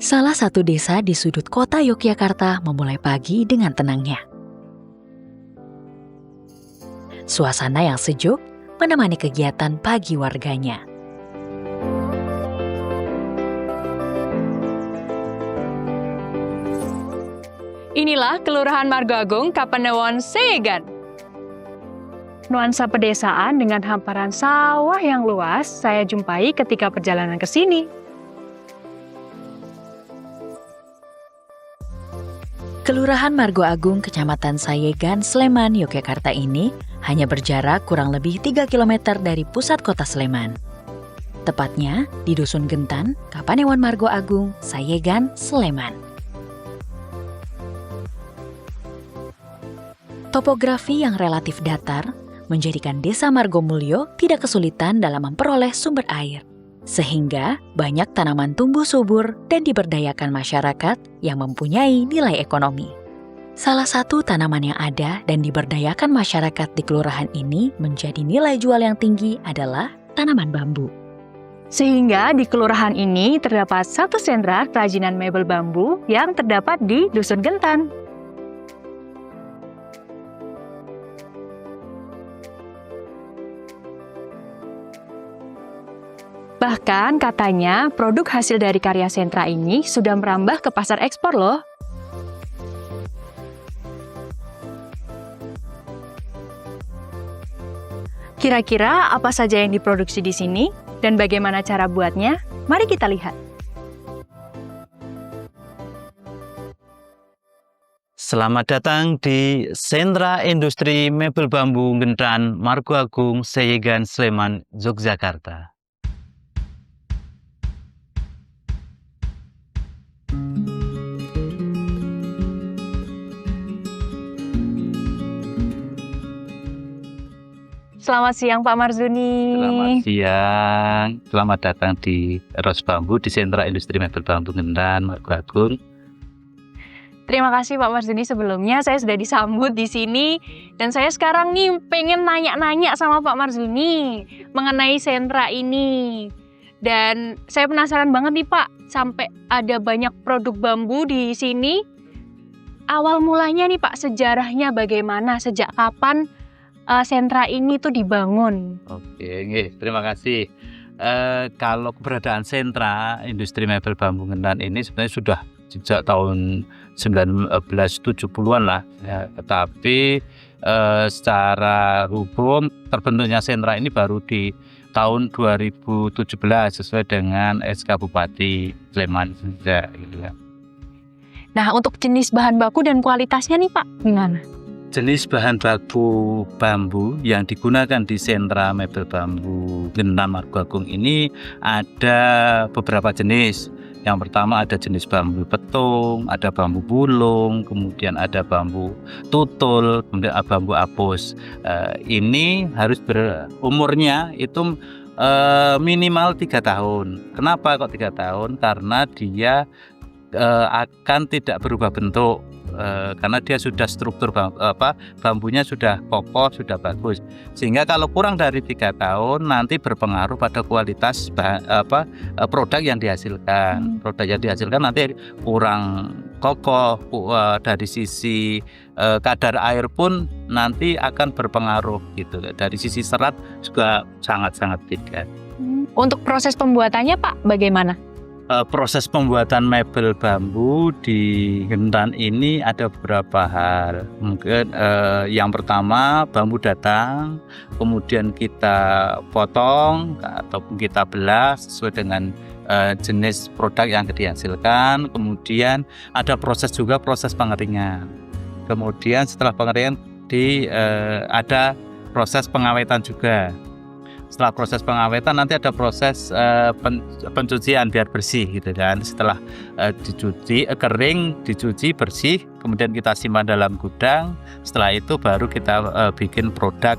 Salah satu desa di sudut kota Yogyakarta memulai pagi dengan tenangnya. Suasana yang sejuk menemani kegiatan pagi warganya. Inilah Kelurahan Margoagung, Kapanewon, Sayegan. Nuansa pedesaan dengan hamparan sawah yang luas saya jumpai ketika perjalanan ke sini. Kelurahan Margoagung, Kecamatan Sayegan, Sleman, Yogyakarta ini hanya berjarak kurang lebih 3 km dari pusat kota Sleman. Tepatnya di Dusun Gentan, Kapanewon Margoagung, Sayegan, Sleman. Topografi yang relatif datar menjadikan Desa Margomulyo tidak kesulitan dalam memperoleh sumber air. Sehingga banyak tanaman tumbuh subur dan diberdayakan masyarakat yang mempunyai nilai ekonomi. Salah satu tanaman yang ada dan diberdayakan masyarakat di kelurahan ini menjadi nilai jual yang tinggi adalah tanaman bambu. Sehingga di kelurahan ini terdapat satu sentra kerajinan mebel bambu yang terdapat di Dusun Gentan. Bahkan katanya produk hasil dari karya sentra ini sudah merambah ke pasar ekspor loh. Kira-kira apa saja yang diproduksi di sini dan bagaimana cara buatnya? Mari kita lihat. Selamat datang di Sentra Industri Mebel Bambu Gentan, Margoagung, Sayegan, Sleman, Yogyakarta. Selamat siang Pak Marzuni. Selamat siang, selamat datang di Ros Bambu di Sentra Industri Mebel Bambu Gentan, Margoagung. Terima kasih Pak Marzuni sebelumnya, saya sudah disambut di sini dan saya sekarang nih pengen nanya-nanya sama Pak Marzuni mengenai sentra ini. Dan saya penasaran banget nih Pak, sampai ada banyak produk bambu di sini. Awal mulanya nih Pak, sejarahnya bagaimana, sejak kapan sentra ini tuh dibangun? Oke, terima kasih. Kalau keberadaan sentra industri mebel bambu Gentan ini sebenarnya sudah sejak tahun 1970-an lah, ya. Tetapi secara hukum terbentuknya sentra ini baru di tahun 2017 sesuai dengan SK Bupati Sleman saja, gitu ya. Nah, untuk jenis bahan baku dan kualitasnya nih Pak, gimana? Jenis bahan baku bambu yang digunakan di sentra mebel bambu Gentan Margoagung ini ada beberapa jenis. Yang pertama ada jenis bambu petung, ada bambu bulung, kemudian ada bambu tutul, kemudian ada bambu apus. Ini harus berumurnya itu minimal 3 tahun. Kenapa kok 3 tahun? Karena dia akan tidak berubah bentuk. Karena dia sudah struktur bambunya sudah kokoh, sudah bagus, sehingga kalau kurang dari 3 tahun nanti berpengaruh pada kualitas produk yang dihasilkan. Produk yang dihasilkan nanti kurang kokoh, dari sisi kadar air pun nanti akan berpengaruh gitu. Dari sisi serat juga sangat-sangat beda. Untuk proses pembuatannya Pak, bagaimana? Proses pembuatan mebel bambu di Gentan ini ada beberapa hal. Mungkin yang pertama bambu datang, kemudian kita potong ataupun kita belah sesuai dengan jenis produk yang dihasilkan. Kemudian ada proses juga proses pengeringan. Kemudian setelah pengeringan ada proses pengawetan juga. Setelah proses pengawetan nanti ada proses pencucian biar bersih gitu kan. Setelah dicuci kering, dicuci bersih, kemudian kita simpan dalam gudang. Setelah itu baru kita bikin produk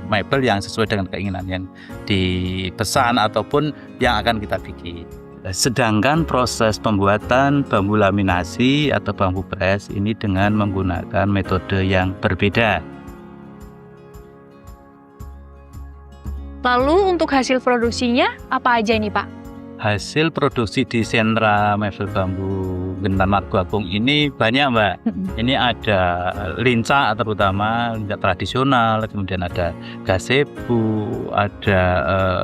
mebel yang sesuai dengan keinginan yang dipesan ataupun yang akan kita bikin. Sedangkan proses pembuatan bambu laminasi atau bambu press ini dengan menggunakan metode yang berbeda. Lalu untuk hasil produksinya apa aja nih Pak? hasil produksi di sentra mebel bambu Gentan Margoagung ini banyak, Mbak. Ini ada linca, terutama linca tradisional, kemudian ada gazebo, ada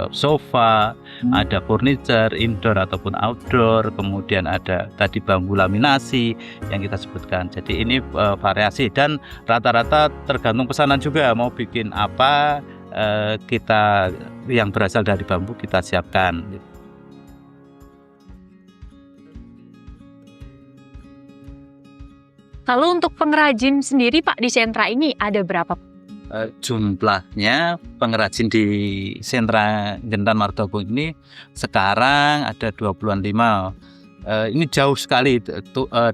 sofa, ada furniture indoor ataupun outdoor, kemudian ada tadi bambu laminasi yang kita sebutkan. Jadi ini variasi dan rata-rata tergantung pesanan juga, mau bikin apa, kita yang berasal dari bambu kita siapkan. Lalu untuk pengrajin sendiri Pak di sentra ini ada berapa? Jumlahnya pengrajin di sentra Gentan Margoagung ini sekarang ada 25. Ini jauh sekali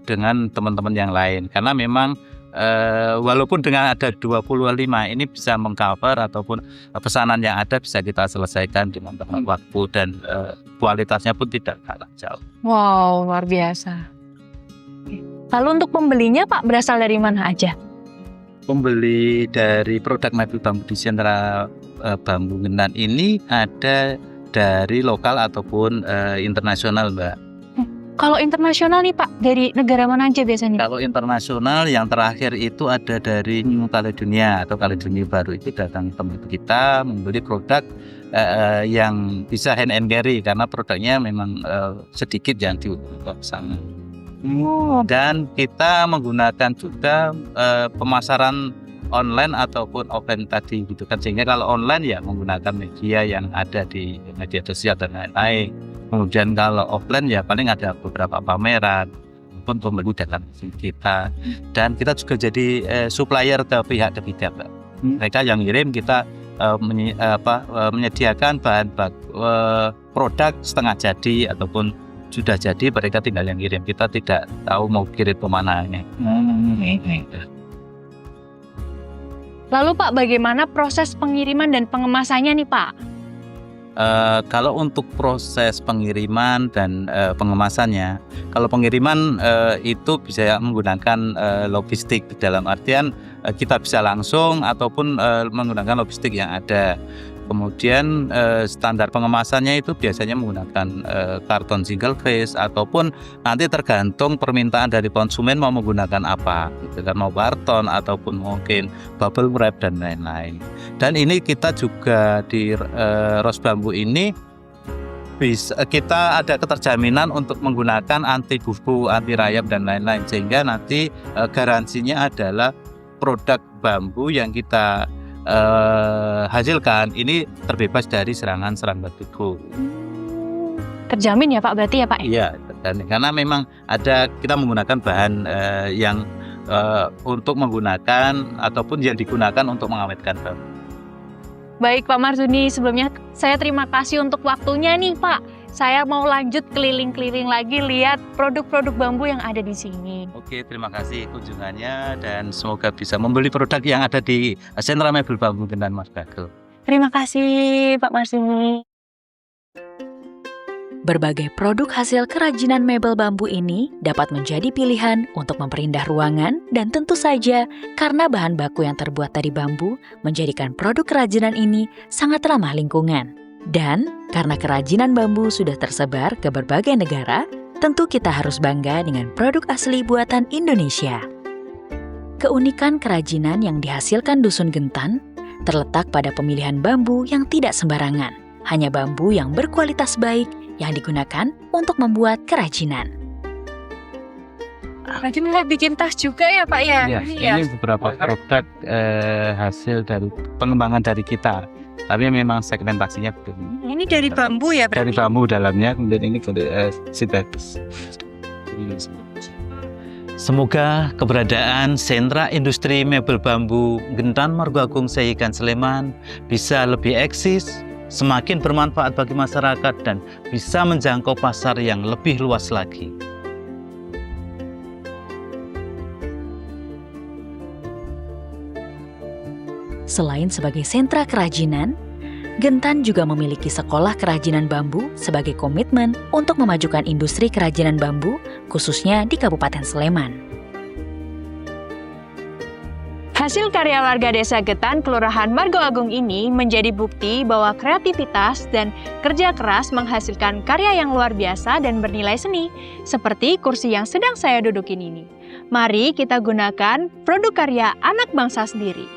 dengan teman-teman yang lain, karena memang walaupun dengan ada 25 ini bisa mengcover ataupun pesanan yang ada bisa kita selesaikan dengan tepat waktu dan kualitasnya pun tidak kalah jauh. Wow, luar biasa. Lalu untuk pembelinya Pak berasal dari mana aja? Pembeli dari produk mebel bambu di sentra bambu Gentan ini ada dari lokal ataupun internasional, Mbak. Kalau internasional nih Pak, dari negara mana aja biasanya? Kalau internasional yang terakhir itu ada dari New Caledonia atau Caledonia Baru, itu datang teman kita membeli produk yang bisa hand and carry karena produknya memang sedikit yang diukur sana. Dan kita menggunakan juga pemasaran online ataupun offline tadi gitu kan, sehingga kalau online ya menggunakan media yang ada di media sosial dan lain-lain. Kemudian kalau offline ya paling ada beberapa pameran pun pembeli datang kita, dan kita juga jadi supplier ke pihak ketiga, Mbak. Mereka yang ngirim, kita menyediakan bahan produk setengah jadi ataupun sudah jadi, mereka tinggal yang kirim. Kita tidak tahu mau kirim kemana. Lalu Pak, bagaimana proses pengiriman dan pengemasannya nih Pak? Kalau untuk proses pengiriman dan pengemasannya, kalau pengiriman itu bisa menggunakan logistik, dalam artian kita bisa langsung ataupun menggunakan logistik yang ada. Kemudian standar pengemasannya itu biasanya menggunakan karton single face ataupun nanti tergantung permintaan dari konsumen mau menggunakan apa, gitu kan, mau karton ataupun mungkin bubble wrap dan lain-lain. Dan ini kita juga di Ros Bambu ini kita ada keterjaminan untuk menggunakan anti kubu, anti rayap dan lain-lain, sehingga nanti garansinya adalah produk bambu yang kita hasilkan ini terbebas dari serangan bertiku. Terjamin ya Pak, berarti ya Pak? Iya, dan karena memang ada, kita menggunakan bahan yang untuk menggunakan ataupun yang digunakan untuk mengawetkan bambu. Baik Pak Marzuni, sebelumnya saya terima kasih untuk waktunya nih Pak. Saya mau lanjut keliling-keliling lagi lihat produk-produk bambu yang ada di sini. Oke, terima kasih kunjungannya dan semoga bisa membeli produk yang ada di sentra mebel bambu Gentan Margoagung. Terima kasih Pak Marzuni. Berbagai produk hasil kerajinan mebel bambu ini dapat menjadi pilihan untuk memperindah ruangan, dan tentu saja karena bahan baku yang terbuat dari bambu menjadikan produk kerajinan ini sangat ramah lingkungan. Dan karena kerajinan bambu sudah tersebar ke berbagai negara, tentu kita harus bangga dengan produk asli buatan Indonesia. Keunikan kerajinan yang dihasilkan Dusun Gentan terletak pada pemilihan bambu yang tidak sembarangan. Hanya bambu yang berkualitas baik yang digunakan untuk membuat kerajinan. Berarti mau bikin tas juga ya Pak ya? Ini beberapa produk hasil dari pengembangan dari kita. Tapi memang segmentasinya belum. Ini dari bambu ya berarti? Dari bambu dalamnya, kemudian ini sintetis. Semoga keberadaan sentra industri mebel bambu Gentan Margoagung Sehigan Sleman bisa lebih eksis, semakin bermanfaat bagi masyarakat, dan bisa menjangkau pasar yang lebih luas lagi. Selain sebagai sentra kerajinan, Gentan juga memiliki sekolah kerajinan bambu sebagai komitmen untuk memajukan industri kerajinan bambu, khususnya di Kabupaten Sleman. Hasil karya warga Desa Getan, Kelurahan Margo Agung ini menjadi bukti bahwa kreativitas dan kerja keras menghasilkan karya yang luar biasa dan bernilai seni, seperti kursi yang sedang saya dudukin ini. Mari kita gunakan produk karya anak bangsa sendiri.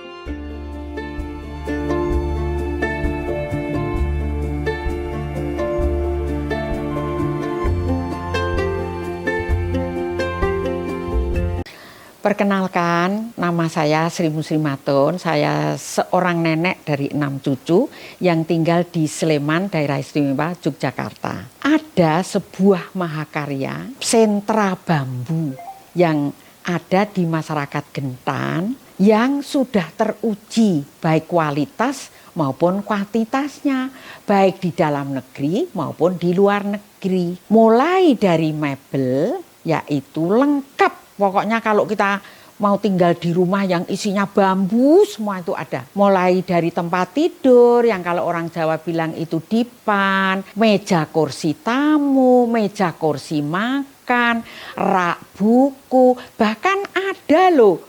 Perkenalkan, nama saya Sri Muslimatun. Saya seorang nenek dari 6 cucu yang tinggal di Sleman, Daerah Istimewa Yogyakarta. Ada sebuah mahakarya, sentra bambu yang ada di masyarakat Gentan yang sudah teruji baik kualitas maupun kuantitasnya, baik di dalam negeri maupun di luar negeri. Mulai dari mebel, yaitu lengkap. Pokoknya kalau kita mau tinggal di rumah yang isinya bambu, semua itu ada. Mulai dari tempat tidur, yang kalau orang Jawa bilang itu dipan, meja kursi tamu, meja kursi makan, rak buku, bahkan ada loh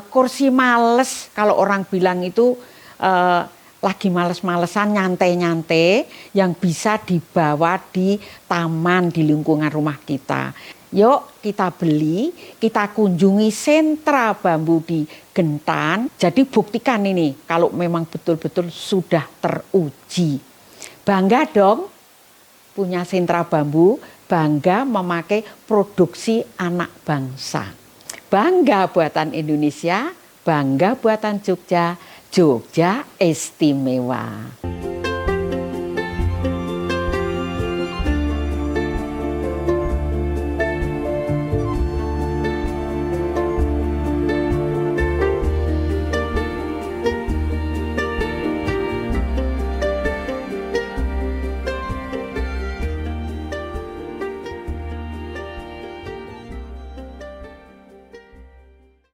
kursi males, kalau orang bilang itu lagi males-malesan, nyantai-nyantai, yang bisa dibawa di taman di lingkungan rumah kita. Yuk kita beli, kita kunjungi sentra bambu di Gentan. Jadi buktikan ini kalau memang betul-betul sudah teruji. Bangga dong punya sentra bambu, bangga memakai produksi anak bangsa. Bangga buatan Indonesia, bangga buatan Jogja, Jogja istimewa.